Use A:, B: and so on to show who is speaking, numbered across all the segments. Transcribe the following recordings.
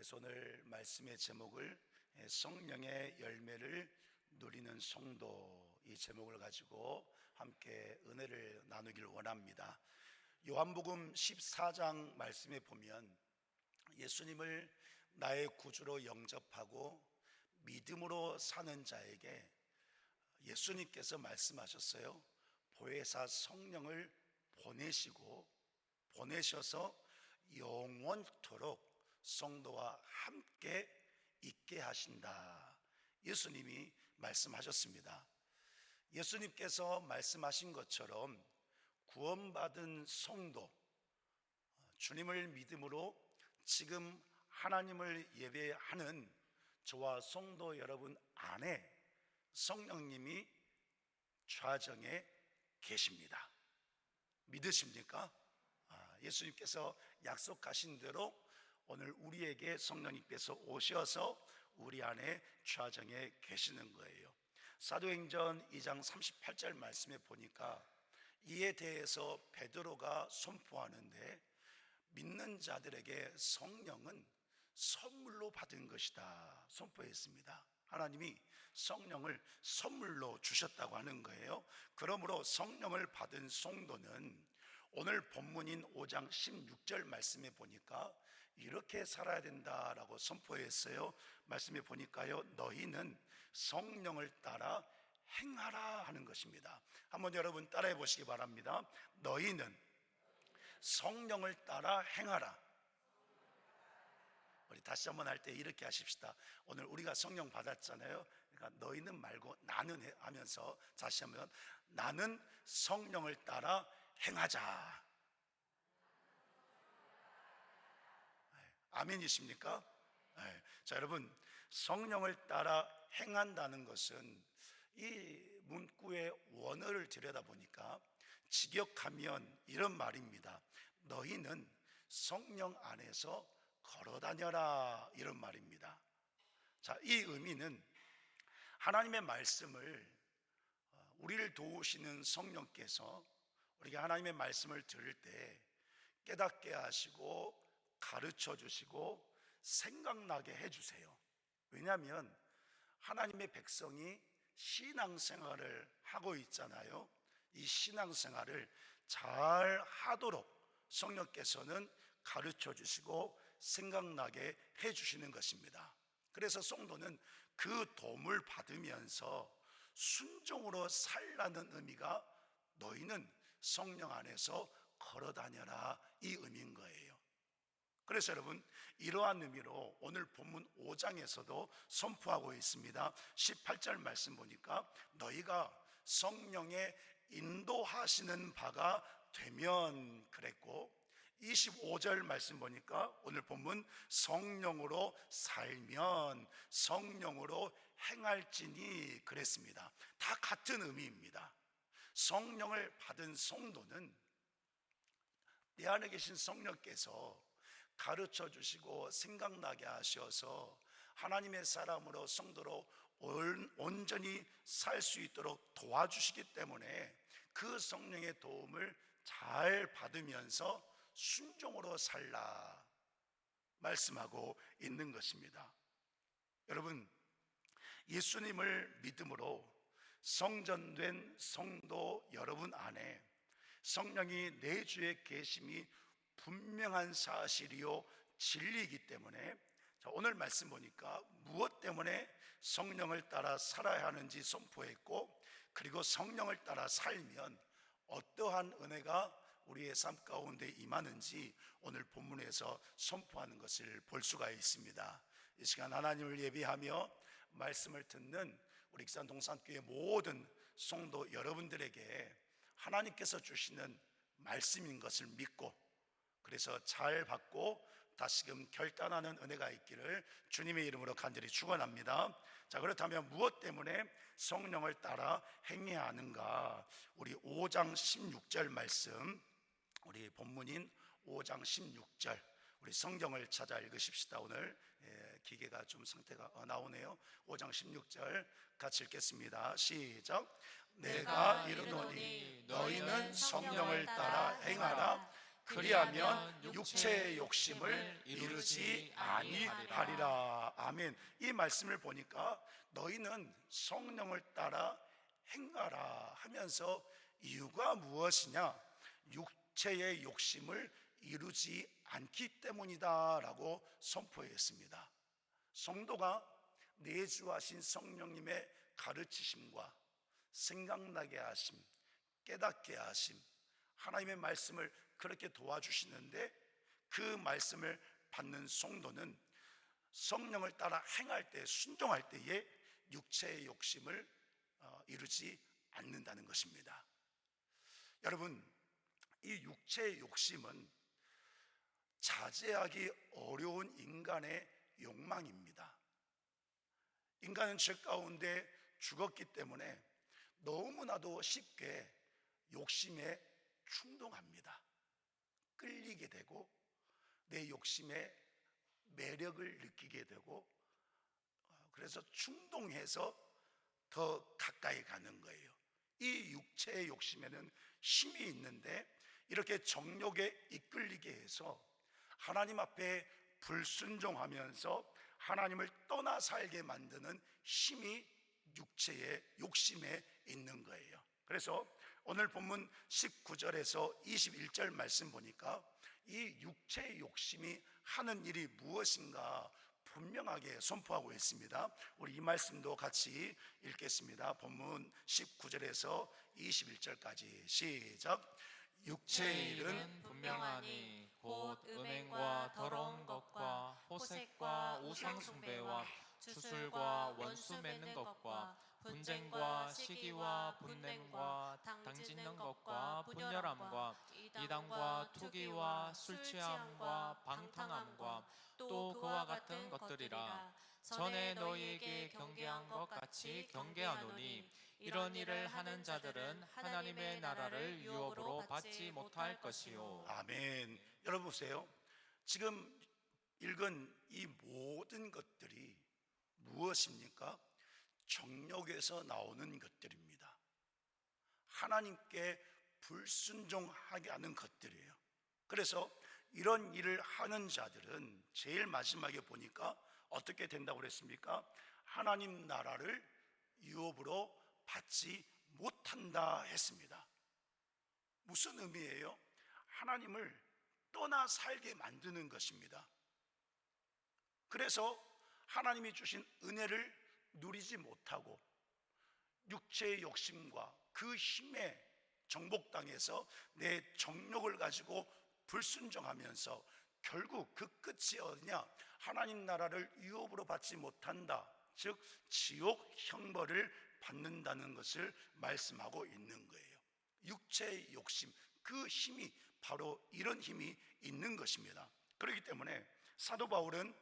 A: 그래서 오늘 말씀의 제목을 성령의 열매를 누리는 성도, 이 제목을 가지고 함께 은혜를 나누길 원합니다. 요한복음 14장 말씀에 보면 예수님을 나의 구주로 영접하고 믿음으로 사는 자에게 예수님께서 말씀하셨어요. 보혜사 성령을 보내셔서 영원토록 성도와 함께 있게 하신다. 예수님이 말씀하셨습니다. 예수님께서 말씀하신 것처럼 구원받은 성도, 주님을 믿음으로 지금 하나님을 예배하는 저와 성도 여러분 안에 성령님이 좌정에 계십니다. 믿으십니까? 예수님께서 약속하신 대로 오늘 우리에게 성령님께서 오셔서 우리 안에 좌정에 계시는 거예요. 사도행전 2장 38절 말씀에 보니까 이에 대해서 베드로가 선포하는데, 믿는 자들에게 성령은 선물로 받은 것이다 선포했습니다. 하나님이 성령을 선물로 주셨다고 하는 거예요. 그러므로 성령을 받은 성도는 오늘 본문인 5장 16절 말씀에 보니까 이렇게 살아야 된다라고 선포했어요. 말씀에 보니까요, 너희는 성령을 따라 행하라 하는 것입니다. 한번 여러분 따라해 보시기 바랍니다. 너희는 성령을 따라 행하라. 우리 다시 한번 할 때 이렇게 하십시다. 오늘 우리가 성령 받았잖아요. 그러니까 너희는 말고 나는 하면서 다시 한번, 나는 성령을 따라 행하자. 아멘이십니까? 네. 자, 여러분, 성령을 따라 행한다는 것은 이 문구의 원어를 들여다보니까 직역하면 이런 말입니다. 너희는 성령 안에서 걸어다녀라, 이런 말입니다. 자, 이 의미는 하나님의 말씀을, 우리를 도우시는 성령께서 우리가 하나님의 말씀을 들을 때 깨닫게 하시고 가르쳐 주시고 생각나게 해주세요. 왜냐하면 하나님의 백성이 신앙생활을 하고 있잖아요. 이 신앙생활을 잘 하도록 성령께서는 가르쳐 주시고 생각나게 해주시는 것입니다. 그래서 성도는 그 도움을 받으면서 순종으로 살라는 의미가 너희는 성령 안에서 걸어다녀라, 이 의미인 거예요. 그래서 여러분, 이러한 의미로 오늘 본문 5장에서도 선포하고 있습니다. 18절 말씀 보니까 너희가 성령의 인도하시는 바가 되면 그랬고, 25절 말씀 보니까 오늘 본문 성령으로 살면 성령으로 행할지니 그랬습니다. 다 같은 의미입니다. 성령을 받은 성도는 내 안에 계신 성령께서 가르쳐 주시고 생각나게 하셔서 하나님의 사람으로 성도로 온전히 살 수 있도록 도와주시기 때문에 그 성령의 도움을 잘 받으면서 순종으로 살라 말씀하고 있는 것입니다. 여러분, 예수님을 믿음으로 성전된 성도 여러분 안에 성령이 내주에 계심이 분명한 사실이요 진리이기 때문에, 오늘 말씀 보니까 무엇 때문에 성령을 따라 살아야 하는지 선포했고, 그리고 성령을 따라 살면 어떠한 은혜가 우리의 삶 가운데 임하는지 오늘 본문에서 선포하는 것을 볼 수가 있습니다. 이 시간 하나님을 예비하며 말씀을 듣는 우리 익산 동산교회 모든 성도 여러분들에게 하나님께서 주시는 말씀인 것을 믿고, 그래서 잘 받고 다시금 결단하는 은혜가 있기를 주님의 이름으로 간절히 축원합니다. 자, 그렇다면 무엇 때문에 성령을 따라 행해야 하는가? 우리 5장 16절 말씀, 우리 본문인 5장 16절, 우리 성경을 찾아 읽으십시다. 오늘 기계가 좀 상태가 나오네요. 5장 16절 같이 읽겠습니다. 시작. 내가 이르노니 너희는 성령을 따라 행하라. 그리하면 육체의 욕심을 이루지 아니하리라. 아멘. 이 말씀을 보니까 너희는 성령을 따라 행하라 하면서 이유가 무엇이냐? 육체의 욕심을 이루지 않기 때문이다 라고 선포했습니다. 성도가 내주하신 성령님의 가르치심과 생각나게 하심, 깨닫게 하심, 하나님의 말씀을 그렇게 도와주시는데, 그 말씀을 받는 성도는 성령을 따라 행할 때, 순종할 때에 육체의 욕심을 이루지 않는다는 것입니다. 여러분, 이 육체의 욕심은 자제하기 어려운 인간의 욕망입니다. 인간은 죄 가운데 죽었기 때문에 너무나도 쉽게 욕심에 충동합니다. 끌리게 되고 내 욕심에 매력을 느끼게 되고, 그래서 충동해서 더 가까이 가는 거예요. 이 육체의 욕심에는 힘이 있는데, 이렇게 정욕에 이끌리게 해서 하나님 앞에 불순종하면서 하나님을 떠나 살게 만드는 힘이 육체의 욕심에 있는 거예요. 그래서 오늘 본문 19절에서 21절 말씀 보니까 이 육체의 욕심이 하는 일이 무엇인가 분명하게 선포하고 있습니다. 우리 이 말씀도 같이 읽겠습니다. 본문 19절에서 21절까지 시작.
B: 육체의 일은 분명하니 곧 음행과 더러운 것과 호색과 우상숭배와 주술과 원수 맺는 것과 분쟁과 시기와 분냄과 당짓는 것과 분열함과 이단과 투기와 술취함과 방탕함과 또 그와 같은 것들이라. 전에 너희에게 경계한 것 같이 경계하노니 이런 일을 하는 자들은 하나님의 나라를 유업으로 받지 못할 것이요.
A: 아멘. 여러분 보세요. 지금 읽은 이 모든 것들이 무엇입니까? 정욕에서 나오는 것들입니다. 하나님께 불순종하게 하는 것들이에요. 그래서 이런 일을 하는 자들은 제일 마지막에 보니까 어떻게 된다고 그랬습니까? 하나님 나라를 유업으로 받지 못한다 했습니다. 무슨 의미예요? 하나님을 떠나 살게 만드는 것입니다. 그래서 하나님이 주신 은혜를 누리지 못하고 육체의 욕심과 그 힘에 정복당해서 내 정욕을 가지고 불순종하면서 결국 그 끝이 어디냐? 하나님 나라를 유업으로 받지 못한다, 즉 지옥 형벌을 받는다는 것을 말씀하고 있는 거예요. 육체의 욕심, 그 힘이 바로 이런 힘이 있는 것입니다. 그렇기 때문에 사도 바울은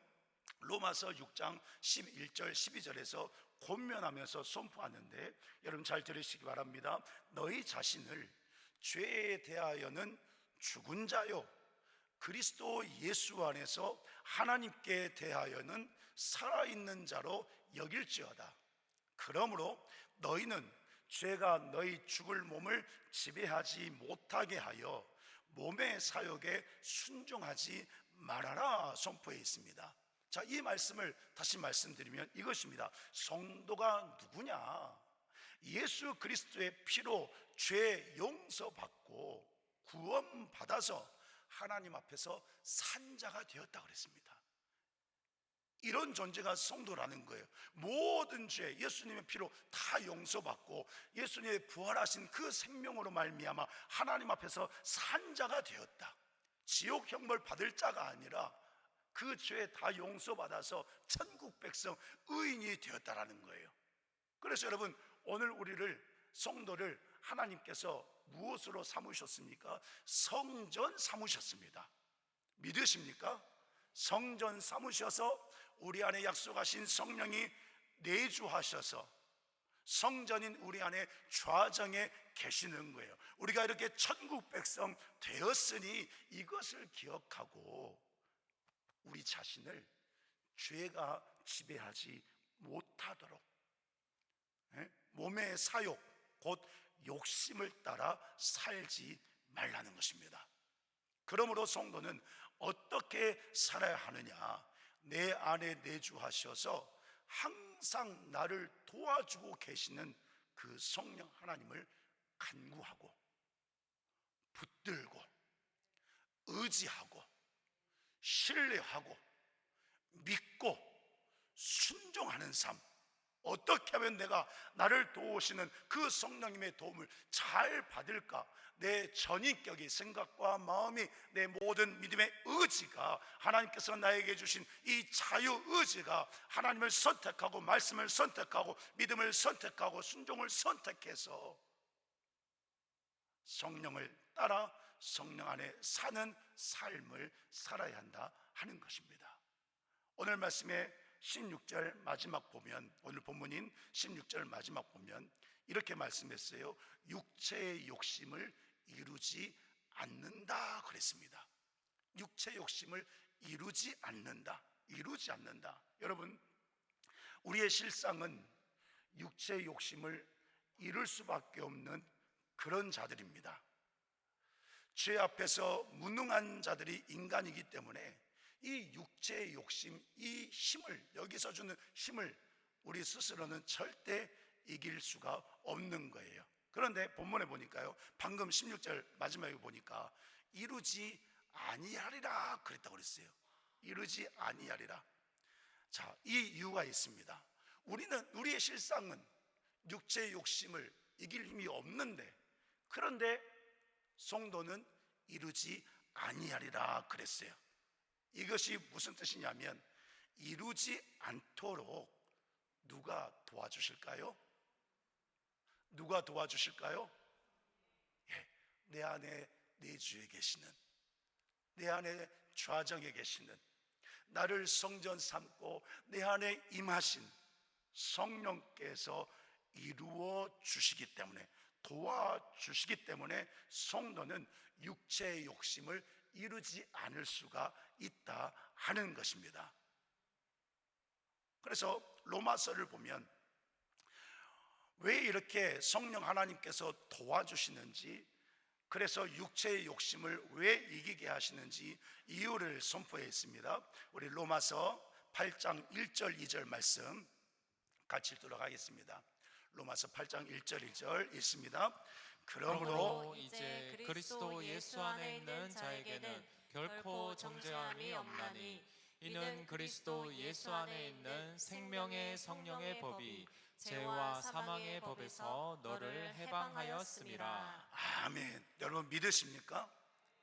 A: 로마서 6장 11절 12절에서 권면하면서 선포하는데, 여러분 잘 들으시기 바랍니다. 너희 자신을 죄에 대하여는 죽은 자요 그리스도 예수 안에서 하나님께 대하여는 살아있는 자로 여길지어다. 그러므로 너희는 죄가 너희 죽을 몸을 지배하지 못하게 하여 몸의 사욕에 순종하지 말아라 선포해 있습니다. 자, 이 말씀을 다시 말씀드리면 이것입니다. 성도가 누구냐? 예수 그리스도의 피로 죄 용서받고 구원받아서 하나님 앞에서 산자가 되었다 그랬습니다. 이런 존재가 성도라는 거예요. 모든 죄 예수님의 피로 다 용서받고 예수님의 부활하신 그 생명으로 말미암아 하나님 앞에서 산자가 되었다. 지옥 형벌 받을 자가 아니라 그 죄 다 용서받아서 천국 백성 의인이 되었다라는 거예요. 그래서 여러분, 오늘 우리를 성도를 하나님께서 무엇으로 삼으셨습니까? 성전 삼으셨습니다. 믿으십니까? 성전 삼으셔서 우리 안에 약속하신 성령이 내주하셔서 성전인 우리 안에 좌정에 계시는 거예요. 우리가 이렇게 천국 백성 되었으니 이것을 기억하고 우리 자신을 죄가 지배하지 못하도록 몸의 사욕, 곧 욕심을 따라 살지 말라는 것입니다. 그러므로 성도는 어떻게 살아야 하느냐? 내 안에 내주하셔서 항상 나를 도와주고 계시는 그 성령 하나님을 간구하고 붙들고 의지하고 신뢰하고 믿고 순종하는 삶. 어떻게 하면 내가 나를 도우시는 그 성령님의 도움을 잘 받을까? 내 전인격의 생각과 마음이, 내 모든 믿음의 의지가, 하나님께서 나에게 주신 이 자유의지가 하나님을 선택하고 말씀을 선택하고 믿음을 선택하고 순종을 선택해서 성령을 따라 성령 안에 사는 삶을 살아야 한다 하는 것입니다. 오늘 말씀의 16절 마지막 보면, 오늘 본문인 16절 마지막 보면 이렇게 말씀했어요. 육체의 욕심을 이루지 않는다 그랬습니다. 육체의 욕심을 이루지 않는다. 여러분, 우리의 실상은 육체의 욕심을 이룰 수밖에 없는 그런 자들입니다. 죄 앞에서 무능한 자들이 인간이기 때문에 이 육체의 욕심, 이 힘을, 여기서 주는 힘을 우리 스스로는 절대 이길 수가 없는 거예요. 그런데 본문에 보니까요, 방금 16절 마지막에 보니까 이루지 아니하리라 그랬다고 그랬어요. 이루지 아니하리라. 자, 이 이유가 있습니다. 우리의 실상은 육체의 욕심을 이길 힘이 없는데, 그런데 성도는 이루지 아니하리라 그랬어요. 이것이 무슨 뜻이냐면, 이루지 않도록 누가 도와주실까요? 누가 도와주실까요? 예, 내 안에 내주에 계시는, 내 안에 좌정에 계시는, 나를 성전 삼고 내 안에 임하신 성령께서 이루어 주시기 때문에, 도와주시기 때문에 성도는 육체의 욕심을 이루지 않을 수가 있다 하는 것입니다. 그래서 로마서를 보면 왜 이렇게 성령 하나님께서 도와주시는지, 그래서 육체의 욕심을 왜 이기게 하시는지 이유를 선포해 있습니다. 우리 로마서 8장 1절 2절 말씀 같이 읽도록 하겠습니다. 로마서 8장 1절 2절 읽습니다. 그러므로
B: 이제 그리스도 예수 안에 있는 자에게는 결코 정죄함이 없나니, 이는 그리스도 예수 안에 있는 생명의 성령의 법이 죄와 사망의 법에서 너를 해방하였음이라.
A: 아멘. 여러분 믿으십니까?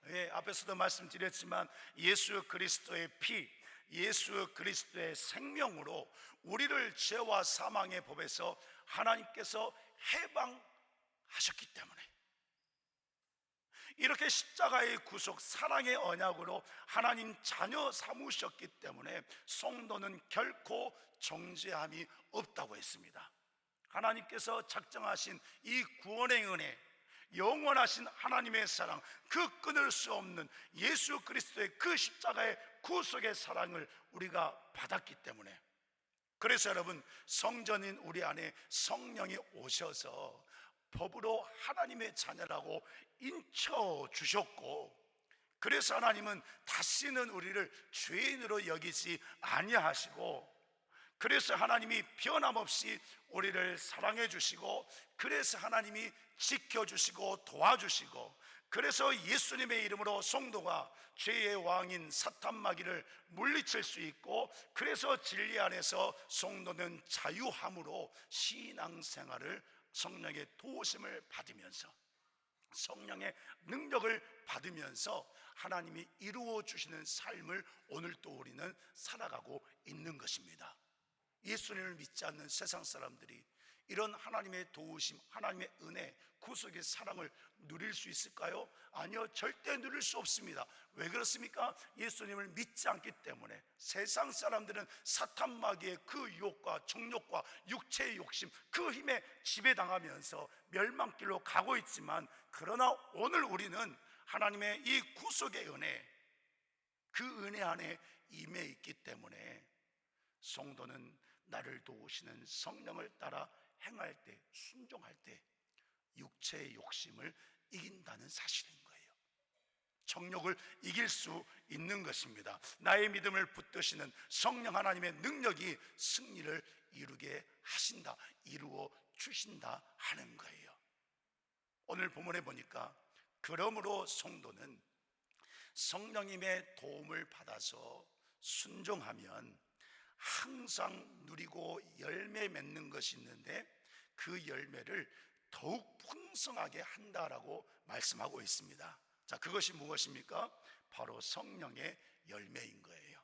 A: 예, 앞에서도 말씀드렸지만 예수 그리스도의 피, 예수 그리스도의 생명으로 우리를 죄와 사망의 법에서 하나님께서 해방하셨기 때문에, 이렇게 십자가의 구속, 사랑의 언약으로 하나님 자녀 삼으셨기 때문에 성도는 결코 정죄함이 없다고 했습니다. 하나님께서 작정하신 이 구원의 은혜, 영원하신 하나님의 사랑, 그 끊을 수 없는 예수 그리스도의 그 십자가의 구속의 사랑을 우리가 받았기 때문에, 그래서 여러분, 성전인 우리 안에 성령이 오셔서 법으로 하나님의 자녀라고 인쳐 주셨고, 그래서 하나님은 다시는 우리를 죄인으로 여기지 아니하시고, 그래서 하나님이 변함없이 우리를 사랑해 주시고, 그래서 하나님이 지켜주시고 도와주시고, 그래서 예수님의 이름으로 성도가 죄의 왕인 사탄 마귀를 물리칠 수 있고, 그래서 진리 안에서 성도는 자유함으로 신앙생활을, 성령의 도우심을 받으면서, 성령의 능력을 받으면서 하나님이 이루어 주시는 삶을 오늘 또 우리는 살아가고 있는 것입니다. 예수님을 믿지 않는 세상 사람들이 이런 하나님의 도우심, 하나님의 은혜, 구속의 사랑을 누릴 수 있을까요? 아니요, 절대 누릴 수 없습니다. 왜 그렇습니까? 예수님을 믿지 않기 때문에. 세상 사람들은 사탄 마귀의 그 유혹과 정욕과 육체의 욕심, 그 힘에 지배당하면서 멸망길로 가고 있지만, 그러나 오늘 우리는 하나님의 이 구속의 은혜, 그 은혜 안에 임해 있기 때문에 성도는 나를 도우시는 성령을 따라 행할 때, 순종할 때 육체의 욕심을 이긴다는 사실인 거예요. 정욕을 이길 수 있는 것입니다. 나의 믿음을 붙드시는 성령 하나님의 능력이 승리를 이루게 하신다, 이루어 주신다 하는 거예요. 오늘 본문에 보니까 그러므로 성도는 성령님의 도움을 받아서 순종하면 항상 누리고 열매 맺는 것이 있는데 그 열매를 더욱 풍성하게 한다라고 말씀하고 있습니다. 자, 그것이 무엇입니까? 바로 성령의 열매인 거예요.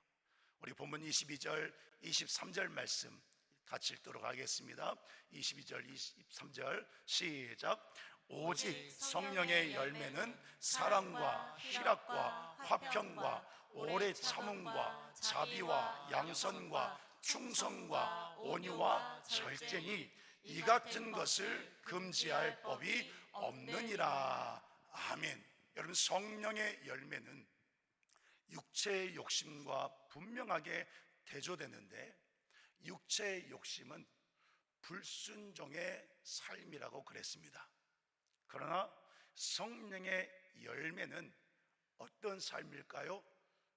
A: 우리 본문 22절, 23절 말씀 같이 읽도록 하겠습니다. 22절, 23절 시작. 오직 성령의 열매는 사랑과 희락과 화평과 오래 참음과 자비와 양선과 충성과 온유와 절제니 이 같은 것을 금지할 법이 없느니라. 아멘. 여러분, 성령의 열매는 육체의 욕심과 분명하게 대조되는데 육체의 욕심은 불순종의 삶이라고 그랬습니다. 그러나 성령의 열매는 어떤 삶일까요?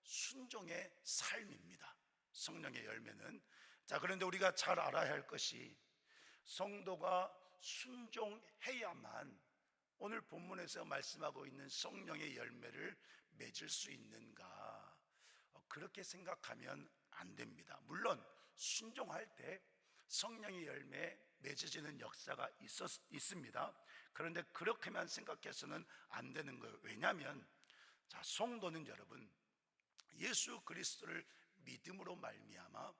A: 순종의 삶입니다. 성령의 열매는. 자, 그런데 우리가 잘 알아야 할 것이 성도가 순종해야만 오늘 본문에서 말씀하고 있는 성령의 열매를 맺을 수 있는가? 그렇게 생각하면 안 됩니다. 물론 순종할 때 성령의 열매 맺어지는 역사가 있습니다. 그런데 그렇게만 생각해서는 안 되는 거예요. 왜냐하면 자, 성도는 여러분 예수 그리스도를 믿음으로 말미암아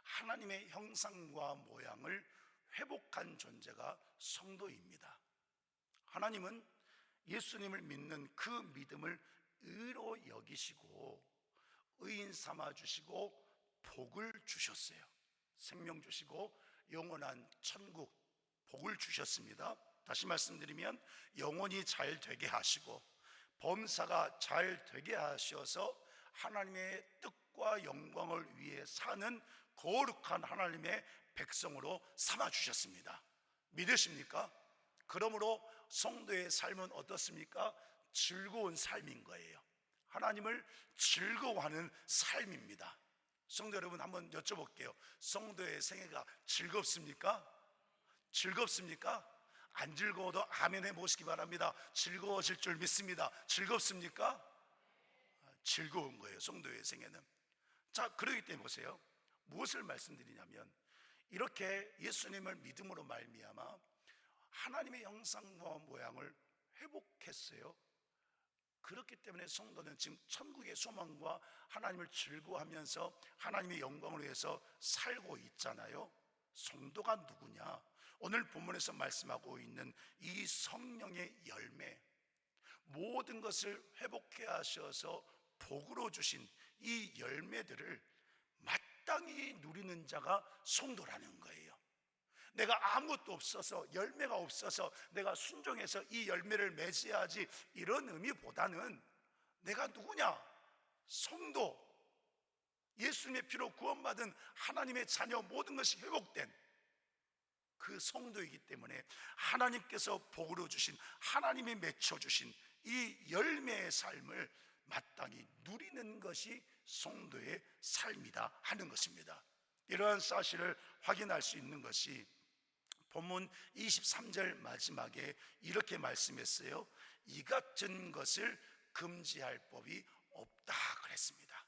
A: 하나님의 형상과 모양을 회복한 존재가 성도입니다. 하나님은 예수님을 믿는 그 믿음을 의로 여기시고 의인 삼아 주시고 복을 주셨어요. 생명 주시고 영원한 천국 복을 주셨습니다. 다시 말씀드리면 영혼이 잘 되게 하시고 범사가 잘 되게 하셔서 하나님의 뜻과 영광을 위해 사는 거룩한 하나님의 백성으로 삼아 주셨습니다. 믿으십니까? 그러므로 성도의 삶은 어떻습니까? 즐거운 삶인 거예요. 하나님을 즐거워하는 삶입니다. 성도 여러분, 한번 여쭤볼게요. 성도의 생애가 즐겁습니까? 즐겁습니까? 안 즐거워도 아멘 해보시기 바랍니다. 즐거워질 줄 믿습니다. 즐겁습니까? 즐거운 거예요, 성도의 생애는. 자, 그러기 때문에 보세요. 무엇을 말씀드리냐면 이렇게 예수님을 믿음으로 말미암아 하나님의 형상과 모양을 회복했어요. 그렇기 때문에 성도는 지금 천국의 소망과 하나님을 즐거워하면서 하나님의 영광을 위해서 살고 있잖아요. 성도가 누구냐? 오늘 본문에서 말씀하고 있는 이 성령의 열매, 모든 것을 회복해 하셔서 복으로 주신 이 열매들을 마땅히 누리는 자가 성도라는 거예요. 내가 아무것도 없어서, 열매가 없어서 내가 순종해서 이 열매를 맺어야지, 이런 의미보다는 내가 누구냐? 성도, 예수님의 피로 구원받은 하나님의 자녀, 모든 것이 회복된 그 성도이기 때문에 하나님께서 복으로 주신, 하나님이 맺혀주신 이 열매의 삶을 마땅히 누리는 것이 성도의 삶이다 하는 것입니다. 이러한 사실을 확인할 수 있는 것이 본문 23절 마지막에 이렇게 말씀했어요. 이 같은 것을 금지할 법이 없다 그랬습니다.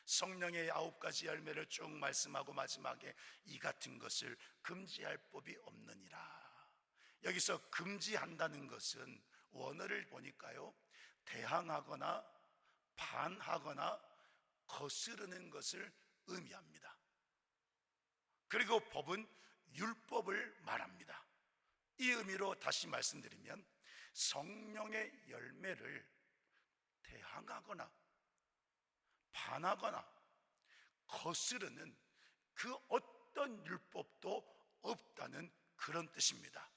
A: 성령의 9가지 열매를 쭉 말씀하고 마지막에 이 같은 것을 금지할 법이 없느니라. 여기서 금지한다는 것은 원어를 보니까요, 대항하거나 반하거나 거스르는 것을 의미합니다. 그리고 법은 율법을 말합니다. 이 의미로 다시 말씀드리면 성령의 열매를 대항하거나 반하거나 거스르는 그 어떤 율법도 없다는 그런 뜻입니다.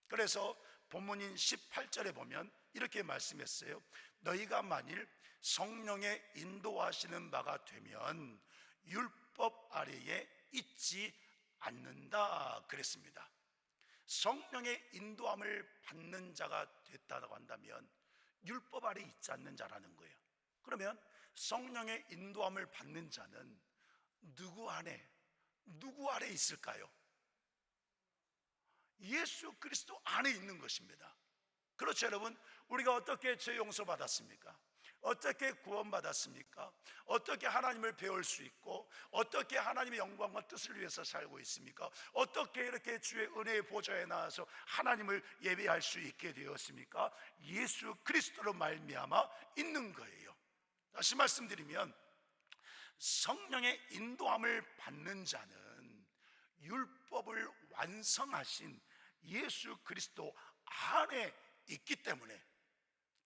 A: 그래서 본문인 18절에 보면 이렇게 말씀했어요. 너희가 만일 성령의 인도하시는 바가 되면 율법 아래에 있지 않는다 그랬습니다. 성령의 인도함을 받는 자가 됐다고 한다면 율법 아래 있지 않는 자라는 거예요. 그러면 성령의 인도함을 받는 자는 누구 아래 있을까요? 예수 그리스도 안에 있는 것입니다. 그렇죠, 여러분? 우리가 어떻게 죄 용서 받았습니까? 어떻게 구원받았습니까? 어떻게 하나님을 배울 수 있고, 어떻게 하나님의 영광과 뜻을 위해서 살고 있습니까? 어떻게 이렇게 주의 은혜의 보좌에 나와서 하나님을 예배할 수 있게 되었습니까? 예수 그리스도로 말미암아 있는 거예요. 다시 말씀드리면, 성령의 인도함을 받는 자는 율법을 완성하신 예수 그리스도 안에 있기 때문에,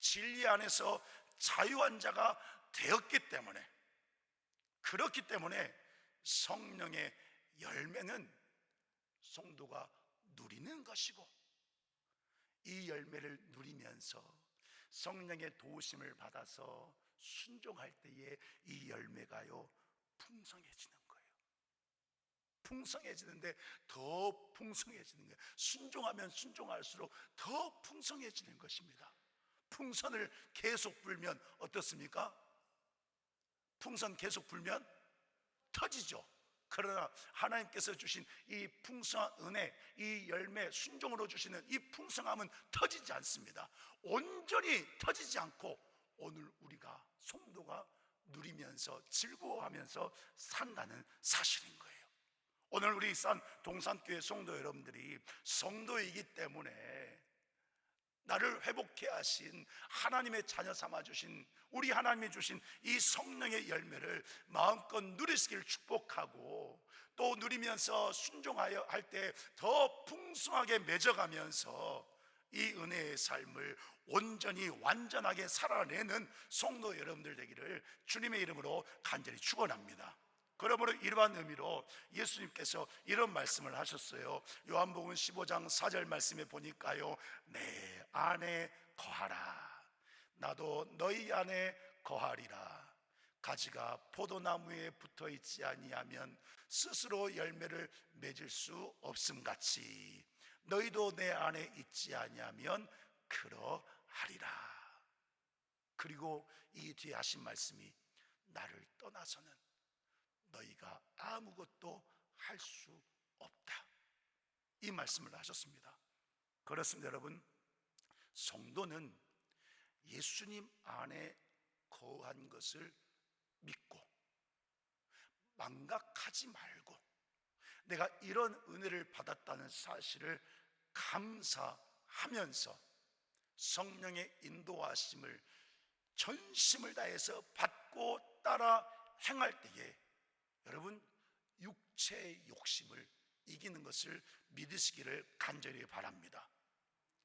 A: 진리 안에서 자유한 자가 되었기 때문에, 그렇기 때문에 성령의 열매는 성도가 누리는 것이고, 이 열매를 누리면서 성령의 도우심을 받아서 순종할 때에 이 열매가요 풍성해지는 거예요. 풍성해지는데 더 풍성해지는 거예요. 순종하면 순종할수록 더 풍성해지는 것입니다. 풍선을 계속 불면 어떻습니까? 풍선 계속 불면 터지죠. 그러나 하나님께서 주신 이 풍성한 은혜, 이 열매, 순종으로 주시는 이 풍성함은 터지지 않습니다. 온전히 터지지 않고 오늘 우리가 성도가 누리면서 즐거워하면서 산다는 사실인 거예요. 오늘 우리 동산교회 성도 여러분들이 성도이기 때문에 나를 회복해 하신 하나님의 자녀 삼아 주신 우리 하나님이 주신 이 성령의 열매를 마음껏 누리시길 축복하고, 또 누리면서 순종하여 할 때 더 풍성하게 맺어가면서 이 은혜의 삶을 온전히 완전하게 살아내는 성도 여러분들 되기를 주님의 이름으로 간절히 축원합니다. 그러므로 이러한 의미로 예수님께서 이런 말씀을 하셨어요. 요한복음 15장 4절 말씀에 보니까요, 내 안에 거하라, 나도 너희 안에 거하리라. 가지가 포도나무에 붙어 있지 아니하면 스스로 열매를 맺을 수 없음같이 너희도 내 안에 있지 아니하면 그러하리라. 그리고 이 뒤에 하신 말씀이 나를 떠나서는 너희가 아무것도 할 수 없다, 이 말씀을 하셨습니다. 그렇습니다. 여러분, 성도는 예수님 안에 거한 것을 믿고 망각하지 말고 내가 이런 은혜를 받았다는 사실을 감사하면서 성령의 인도하심을 전심을 다해서 받고 따라 행할 때에 여러분, 육체의 욕심을 이기는 것을 믿으시기를 간절히 바랍니다.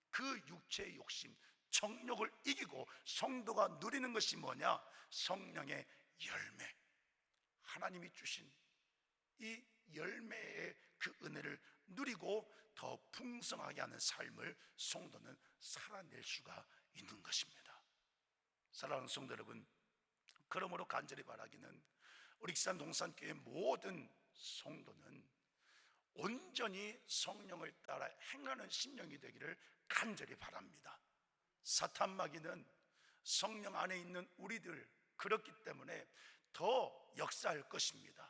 A: 그 육체의 욕심, 정욕을 이기고 성도가 누리는 것이 뭐냐? 성령의 열매, 하나님이 주신 이 열매의 그 은혜를 누리고 더 풍성하게 하는 삶을 성도는 살아낼 수가 있는 것입니다. 사랑하는 성도 여러분, 그러므로 간절히 바라기는 우리 익산 동산교회 모든 성도는 온전히 성령을 따라 행하는 심령이 되기를 간절히 바랍니다. 사탄 마귀는 성령 안에 있는 우리들, 그렇기 때문에 더 역사할 것입니다.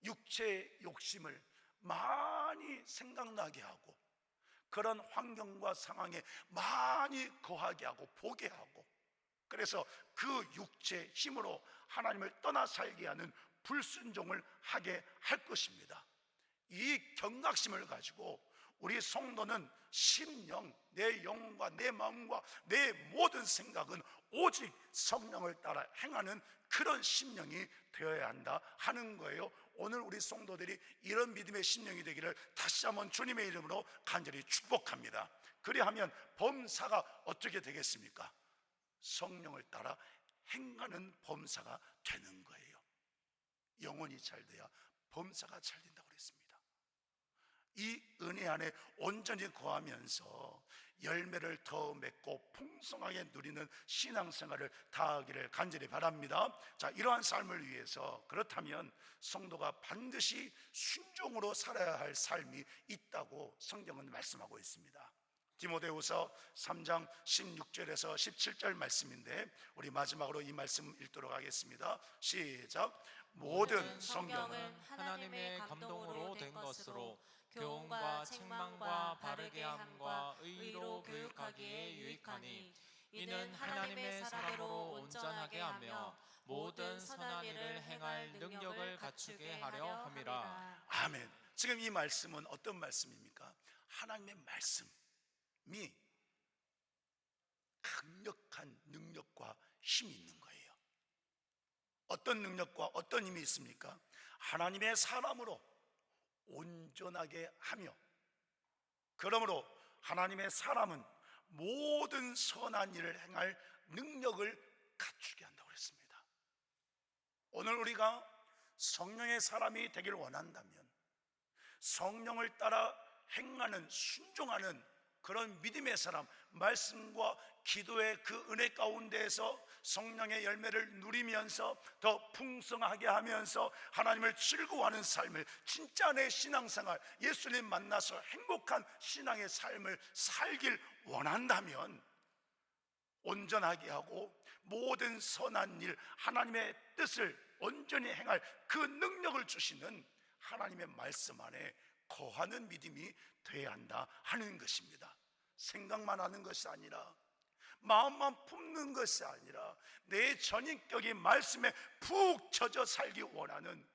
A: 육체의 욕심을 많이 생각나게 하고, 그런 환경과 상황에 많이 거하게 하고 보게 하고, 그래서 그 육체의 힘으로 하나님을 떠나 살게 하는 불순종을 하게 할 것입니다. 이 경각심을 가지고 우리 성도는 심령, 내 영과 내 마음과 내 모든 생각은 오직 성령을 따라 행하는 그런 심령이 되어야 한다 하는 거예요. 오늘 우리 성도들이 이런 믿음의 심령이 되기를 다시 한번 주님의 이름으로 간절히 축복합니다. 그리하면 범사가 어떻게 되겠습니까? 성령을 따라 행하는 범사가 되는 거예요. 영혼이 잘 돼야 범사가 잘 된다고 그랬습니다. 이 은혜 안에 온전히 거하면서 열매를 더 맺고 풍성하게 누리는 신앙생활을 다하기를 간절히 바랍니다. 자, 이러한 삶을 위해서, 그렇다면 성도가 반드시 순종으로 살아야 할 삶이 있다고 성경은 말씀하고 있습니다. 디모데후서 3장 16절에서 17절 말씀인데 우리 마지막으로 이 말씀 읽도록 하겠습니다. 시작. 모든 성경은
B: 하나님의 감동으로 된 것으로 교훈과 책망과 바르게 함과 의로 교육하기에 유익하니 이는 하나님의 사람으로 온전하게 하며 모든 선한 일을 행할 능력을 갖추게 하려 함이라.
A: 아멘. 지금 이 말씀은 어떤 말씀입니까? 하나님의 말씀이 강력한 능력과 힘이 있는 거예요. 어떤 능력과 어떤 힘이 있습니까? 하나님의 사람으로 온전하게 하며, 그러므로 하나님의 사람은 모든 선한 일을 행할 능력을 갖추게 한다고 그랬습니다. 오늘 우리가 성령의 사람이 되길 원한다면 성령을 따라 행하는, 순종하는 그런 믿음의 사람, 말씀과 기도의 그 은혜 가운데에서 성령의 열매를 누리면서 더 풍성하게 하면서 하나님을 즐거워하는 삶을, 진짜 내 신앙생활, 예수님 만나서 행복한 신앙의 삶을 살길 원한다면 온전하게 하고 모든 선한 일, 하나님의 뜻을 온전히 행할 그 능력을 주시는 하나님의 말씀 안에 거하는 믿음이 돼야 한다 하는 것입니다. 생각만 하는 것이 아니라, 마음만 품는 것이 아니라 내 전인격이 말씀에 푹 젖어 살기 원하는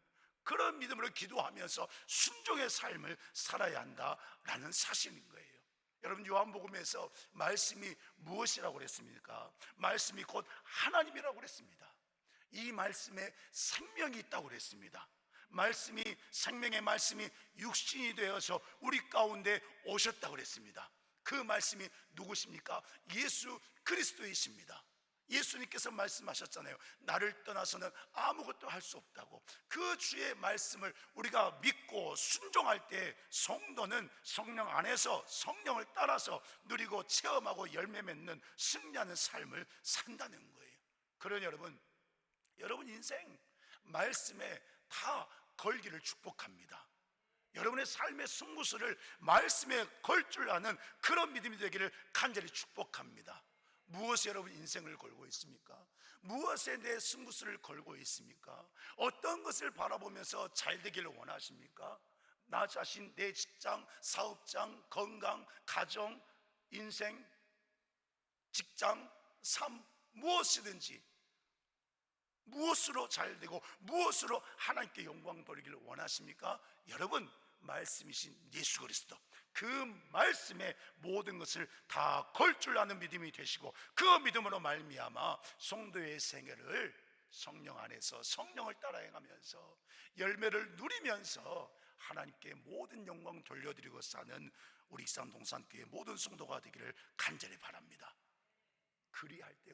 A: 그런 믿음으로 기도하면서 순종의 삶을 살아야 한다라는 사실인 거예요. 여러분, 요한복음에서 말씀이 무엇이라고 그랬습니까? 말씀이 곧 하나님이라고 그랬습니다. 이 말씀에 생명이 있다고 그랬습니다. 말씀이, 생명의 말씀이 육신이 되어서 우리 가운데 오셨다고 그랬습니다. 그 말씀이 누구십니까? 예수 그리스도이십니다. 예수님께서 말씀하셨잖아요. 나를 떠나서는 아무것도 할 수 없다고. 그 주의 말씀을 우리가 믿고 순종할 때 성도는 성령 안에서 성령을 따라서 누리고 체험하고 열매 맺는 승리하는 삶을 산다는 거예요. 그러니 여러분 인생 말씀에 다 걸기를 축복합니다. 여러분의 삶의 승부수를 말씀에 걸 줄 아는 그런 믿음이 되기를 간절히 축복합니다. 무엇에 여러분 인생을 걸고 있습니까? 무엇에 내 승부수를 걸고 있습니까? 어떤 것을 바라보면서 잘 되기를 원하십니까? 나 자신, 내 직장, 사업장, 건강, 가정, 인생, 직장, 삶, 무엇이든지 무엇으로 잘 되고 무엇으로 하나님께 영광 돌리기를 원하십니까? 여러분, 말씀이신 예수 그리스도, 그 말씀에 모든 것을 다 걸 줄 아는 믿음이 되시고, 그 믿음으로 말미암아 성도의 생애를 성령 안에서 성령을 따라 행하면서 열매를 누리면서 하나님께 모든 영광 돌려드리고 사는 우리 익산동산교회 모든 성도가 되기를 간절히 바랍니다. 그리할 때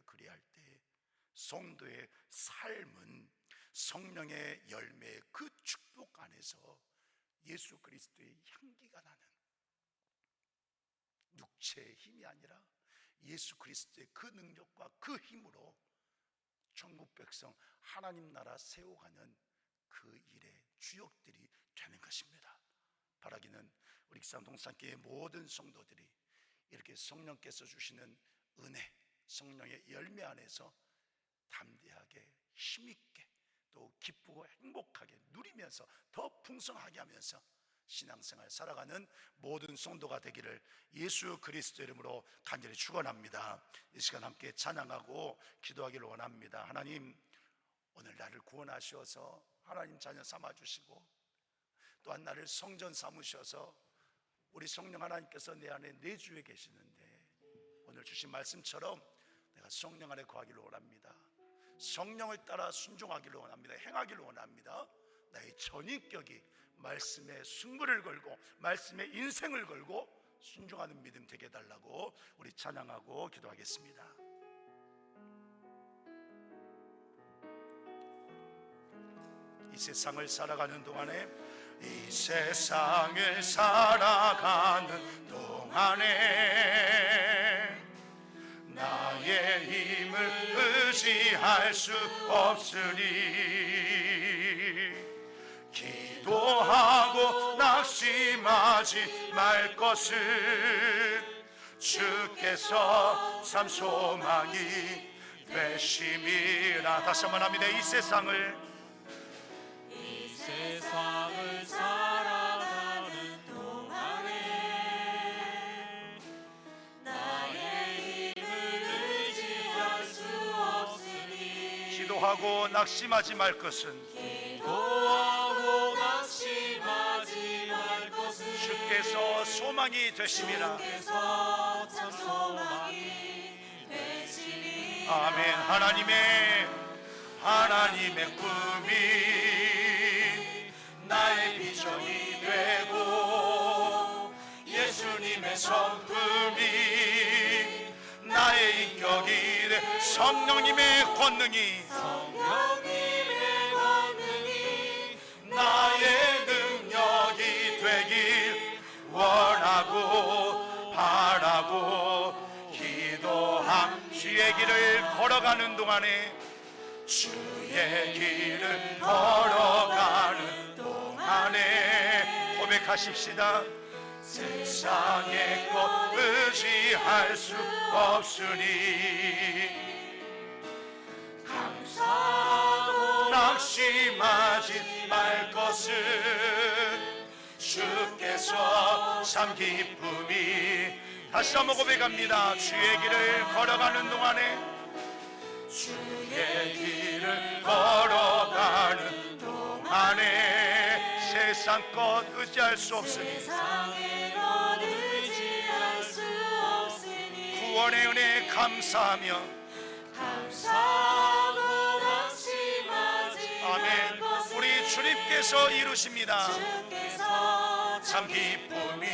A: 성도의 삶은 성령의 열매의 그 축복 안에서 예수 그리스도의 향기가 나는, 육체의 힘이 아니라 예수 그리스도의 그 능력과 그 힘으로 천국 백성 하나님 나라 세워가는 그 일의 주역들이 되는 것입니다. 바라기는 우리 익산동산교회 모든 성도들이 이렇게 성령께서 주시는 은혜, 성령의 열매 안에서 담대하게, 힘있게, 또 기쁘고 행복하게 누리면서 더 풍성하게 하면서 신앙생활 살아가는 모든 성도가 되기를 예수 그리스도 이름으로 간절히 축원합니다. 이 시간 함께 찬양하고 기도하기를 원합니다. 하나님, 오늘 나를 구원하셔서 하나님 자녀 삼아주시고, 또한 나를 성전 삼으셔서 우리 성령 하나님께서 내 안에 내주에 계시는데, 오늘 주신 말씀처럼 내가 성령 안에 거하기를 원합니다. 성령을 따라 순종하기를 원합니다. 행하기를 원합니다. 나의 전인격이 말씀에 승부를 걸고 말씀에 인생을 걸고 순종하는 믿음 되게 해달라고 우리 찬양하고 기도하겠습니다. 이 세상을 살아가는 동안에 나의 힘을 의지할 수 없으니 기도하고 낙심하지 말 것을 주께서 참 소망이 되심이라. 다시 한번 합니다. 이 세상을
B: 살아가는 동안에 나의 힘을 의지할 수 없으니
A: 기도하고 낙심하지 말 것은
B: 기도하고 낙심하지 말 것은
A: 주께서 소망이 되심이라.
B: 주께서 참 소망이 되시니.
A: 아멘. 하나님의 꿈이 나의 비전이 되고 예수님의 성품이 나의 인격이 돼. 성령님의 권능이 나의 능력이 되길 원하고 바라고 기도함. 주의 길을 걸어가는 동안에 고백하십시다. 세상의 것 의지할 수 없으니 감사하고 낙심하지 말 것은 주께서 참 기쁨이. 다시 한번 고백합니다. 주의 길을 걸어가는 동안에 주의 길을 걸어가는 동안에 세상 것 의지할 수 없으니 구원의 은혜에 감사하며 아멘. 우리 주님께서 이루십니다. 참 기쁨이